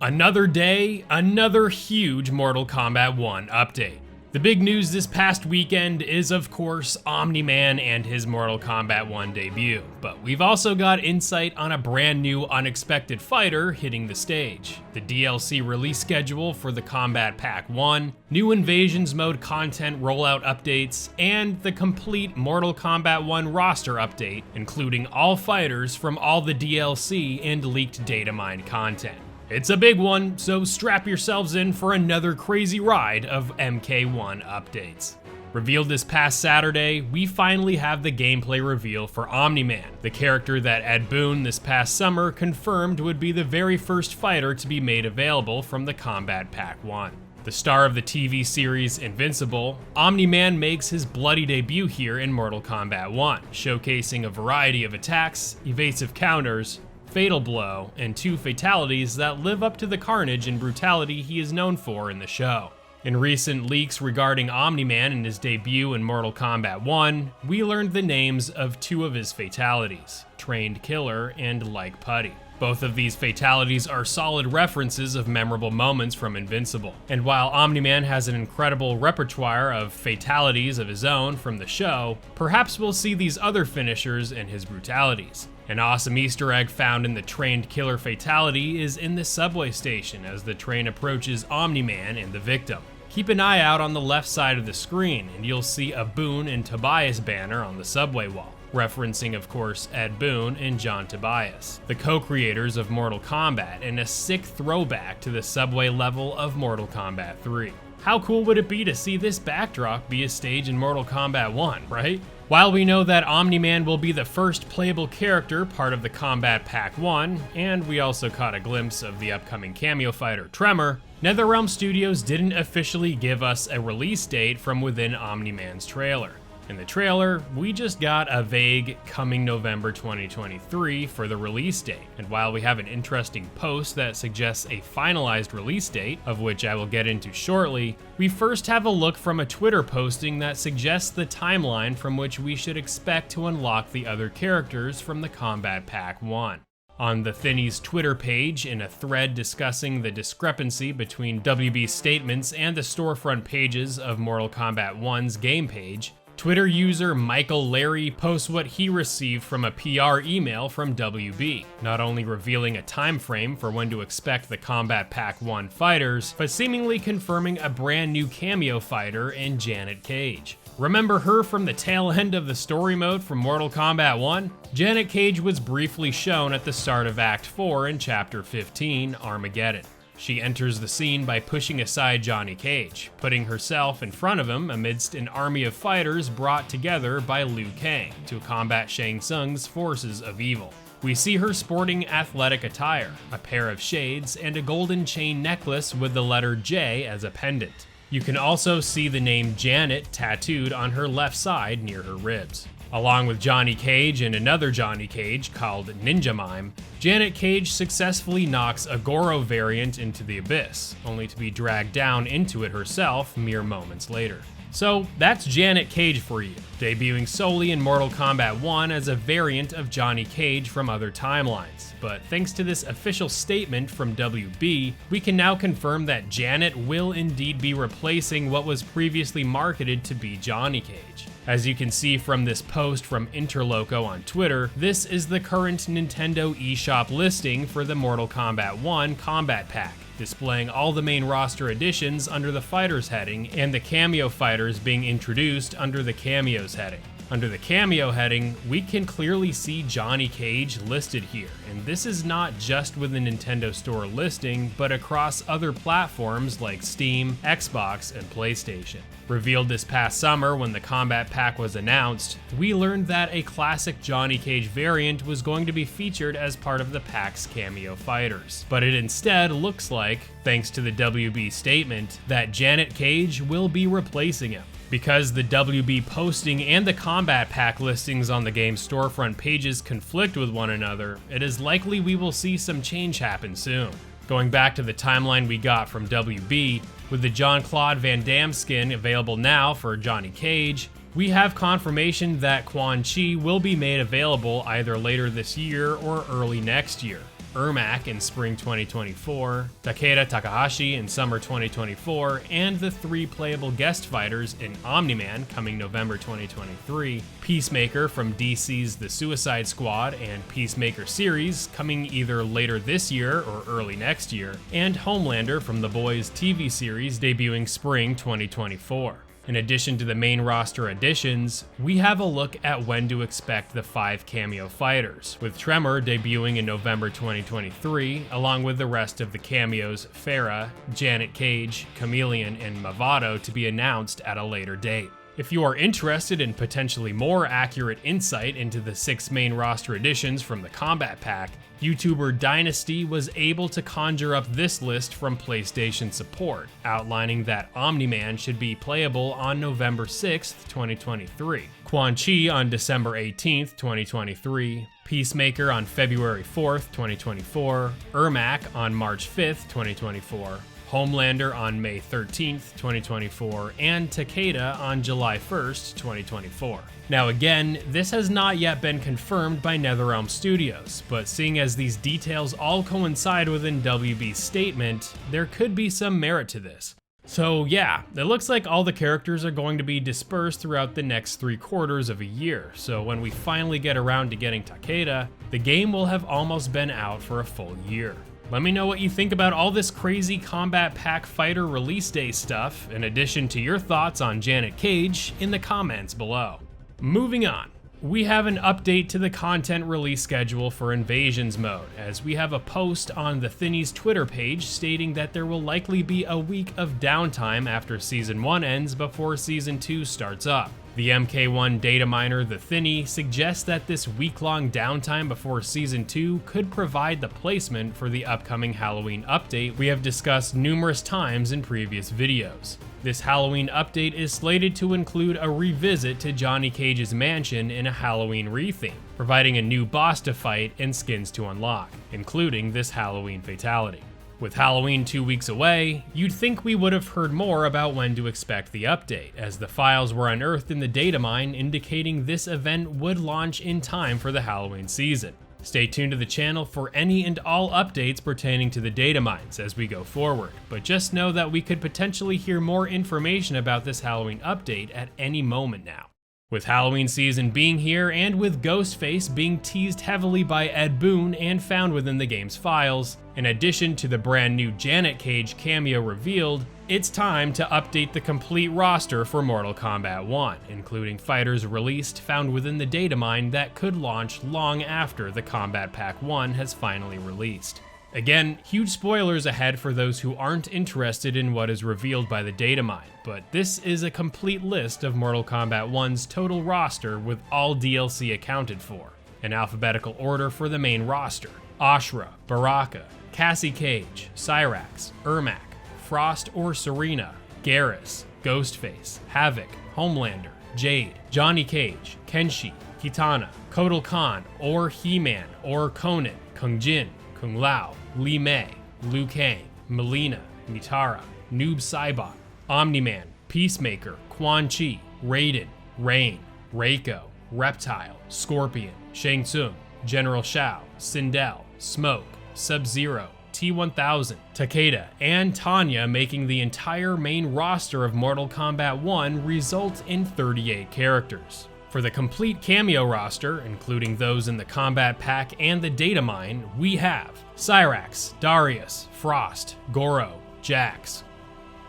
Another day, another huge Mortal Kombat 1 update. The big news this past weekend is, of course, Omni-Man and his Mortal Kombat 1 debut, but we've also got insight on a brand new unexpected fighter hitting the stage, the DLC release schedule for the Kombat Pack 1, new Invasions mode content rollout updates, and the complete Mortal Kombat 1 roster update, including all fighters from all the DLC and leaked data mine content. It's a big one, so strap yourselves in for another crazy ride of MK1 updates. Revealed this past Saturday, we finally have the gameplay reveal for Omni-Man, the character that Ed Boon this past summer confirmed would be the very first fighter to be made available from the Kombat Pack 1. The star of the TV series Invincible, Omni-Man makes his bloody debut here in Mortal Kombat 1, showcasing a variety of attacks, evasive counters, fatal blow, and 2 fatalities that live up to the carnage and brutality he is known for in the show. In recent leaks regarding Omni-Man and his debut in Mortal Kombat 1, we learned the names of 2 of his fatalities, Trained Killer and Like Putty. Both of these fatalities are solid references of memorable moments from Invincible. And while Omni-Man has an incredible repertoire of fatalities of his own from the show, perhaps we'll see these other finishers in his brutalities. An awesome Easter egg found in the Trained Killer fatality is in the subway station as the train approaches Omni-Man and the victim. Keep an eye out on the left side of the screen and you'll see a Boon and Tobias banner on the subway wall, referencing of course Ed Boon and John Tobias, the co-creators of Mortal Kombat, and a sick throwback to the subway level of Mortal Kombat 3. How cool would it be to see this backdrop be a stage in Mortal Kombat 1, right? While we know that Omni-Man will be the first playable character part of the Kombat Pack 1, and we also caught a glimpse of the upcoming cameo fighter Tremor, NetherRealm Studios didn't officially give us a release date from within Omni-Man's trailer. In the trailer, we just got a vague coming November 2023 for the release date, and while we have an interesting post that suggests a finalized release date, of which I will get into shortly, we first have a look from a Twitter posting that suggests the timeline from which we should expect to unlock the other characters from the Kombat Pack 1. On the Thinny's Twitter page, in a thread discussing the discrepancy between WB's statements and the storefront pages of Mortal Kombat 1's game page, Twitter user Michael Larry posts what he received from a PR email from WB, not only revealing a time frame for when to expect the Kombat Pack 1 fighters, but seemingly confirming a brand new cameo fighter in Janet Cage. Remember her from the tail end of the story mode from Mortal Kombat 1? Janet Cage was briefly shown at the start of Act 4 in Chapter 15, Armageddon. She enters the scene by pushing aside Johnny Cage, putting herself in front of him amidst an army of fighters brought together by Liu Kang to combat Shang Tsung's forces of evil. We see her sporting athletic attire, a pair of shades, and a golden chain necklace with the letter J as a pendant. You can also see the name Janet tattooed on her left side near her ribs. Along with Johnny Cage and another Johnny Cage called Ninja Mime, Janet Cage successfully knocks a Goro variant into the abyss, only to be dragged down into it herself mere moments later. So that's Janet Cage for you, debuting solely in Mortal Kombat 1 as a variant of Johnny Cage from other timelines. But thanks to this official statement from WB, we can now confirm that Janet will indeed be replacing what was previously marketed to be Johnny Cage. As you can see from this post from Interloco on Twitter, this is the current Nintendo eShop listing for the Mortal Kombat 1 Kombat Pack, displaying all the main roster additions under the Fighters heading and the cameo fighters being introduced under the Cameos heading. Under the Cameo heading, we can clearly see Johnny Cage listed here, and this is not just with the Nintendo Store listing, but across other platforms like Steam, Xbox, and PlayStation. Revealed this past summer when the Kombat Pack was announced, we learned that a classic Johnny Cage variant was going to be featured as part of the pack's cameo fighters. But it instead looks like, thanks to the WB statement, that Janet Cage will be replacing him. Because the WB posting and the Kombat Pack listings on the game's storefront pages conflict with one another, it is likely we will see some change happen soon. Going back to the timeline we got from WB, with the Jean-Claude Van Damme skin available now for Johnny Cage, we have confirmation that Quan Chi will be made available either later this year or early next year. Ermac in spring 2024, Takeda Takahashi in summer 2024, and the 3 playable guest fighters in Omni-Man coming November 2023, Peacemaker from DC's The Suicide Squad and Peacemaker series coming either later this year or early next year, and Homelander from The Boys TV series debuting spring 2024. In addition to the main roster additions, we have a look at when to expect the 5 cameo fighters, with Tremor debuting in November 2023, along with the rest of the cameos Farah, Janet Cage, Chameleon, and Movado to be announced at a later date. If you are interested in potentially more accurate insight into the 6 main roster additions from the Kombat Pack, YouTuber Dynasty was able to conjure up this list from PlayStation support, outlining that Omni-Man should be playable on November 6th, 2023, Quan Chi on December 18th, 2023, Peacemaker on February 4th, 2024, Ermac on March 5th, 2024, Homelander on May 13th, 2024, and Takeda on July 1st, 2024. Now again, this has not yet been confirmed by NetherRealm Studios, but seeing as these details all coincide within WB's statement, there could be some merit to this. So yeah, it looks like all the characters are going to be dispersed throughout the next 3 quarters of a year, so when we finally get around to getting Takeda, the game will have almost been out for a full year. Let me know what you think about all this crazy Kombat Pack Fighter release day stuff, in addition to your thoughts on Janet Cage, in the comments below. Moving on, we have an update to the content release schedule for Invasions mode, as we have a post on the Thinny's Twitter page stating that there will likely be a week of downtime after Season 1 ends before Season 2 starts up. The MK1 data miner, the Thinny, suggests that this week-long downtime before Season 2 could provide the placement for the upcoming Halloween update we have discussed numerous times in previous videos. This Halloween update is slated to include a revisit to Johnny Cage's mansion in a Halloween retheme, providing a new boss to fight and skins to unlock, including this Halloween fatality. With Halloween 2 weeks away, you'd think we would have heard more about when to expect the update, as the files were unearthed in the data mine indicating this event would launch in time for the Halloween season. Stay tuned to the channel for any and all updates pertaining to the data mines as we go forward, but just know that we could potentially hear more information about this Halloween update at any moment now. With Halloween season being here, and with Ghostface being teased heavily by Ed Boon and found within the game's files, in addition to the brand new Janet Cage cameo revealed, it's time to update the complete roster for Mortal Kombat 1, including fighters released found within the data mine that could launch long after the Kombat Pack 1 has finally released. Again, huge spoilers ahead for those who aren't interested in what is revealed by the data mine, but this is a complete list of Mortal Kombat 1's total roster with all DLC accounted for, in alphabetical order for the main roster: Ashura, Baraka, Cassie Cage, Cyrax, Ermac, Frost or Serena, Garrus, Ghostface, Havoc, Homelander, Jade, Johnny Cage, Kenshi, Kitana, Kotal Khan or He-Man or Conan, Kung Jin, Kung Lao, Li Mei, Liu Kang, Melina, Mitara, Noob Saibot, Omni-Man, Peacemaker, Quan Chi, Raiden, Rain, Reiko, Reptile, Scorpion, Shang Tsung, General Shao, Sindel, Smoke, Sub-Zero, T-1000, Takeda, and Tanya, making the entire main roster of Mortal Kombat 1 result in 38 characters. For the complete cameo roster, including those in the Kombat Pack and the data mine, we have Cyrax, Darius, Frost, Goro, Jax,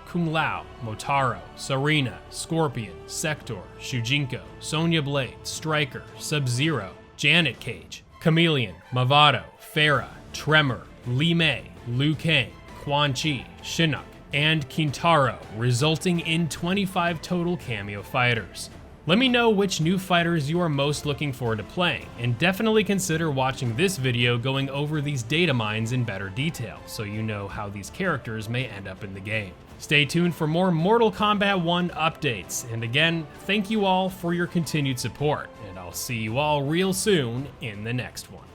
Kung Lao, Motaro, Serena, Scorpion, Sector, Shujinko, Sonya Blade, Striker, Sub-Zero, Janet Cage, Chameleon, Movado, Farah, Tremor, Li Mei, Liu Kang, Quan Chi, Shinnok, and Kintaro, resulting in 25 total cameo fighters. Let me know which new fighters you are most looking forward to playing, and definitely consider watching this video going over these data mines in better detail, so you know how these characters may end up in the game. Stay tuned for more Mortal Kombat 1 updates, and again, thank you all for your continued support, and I'll see you all real soon in the next one.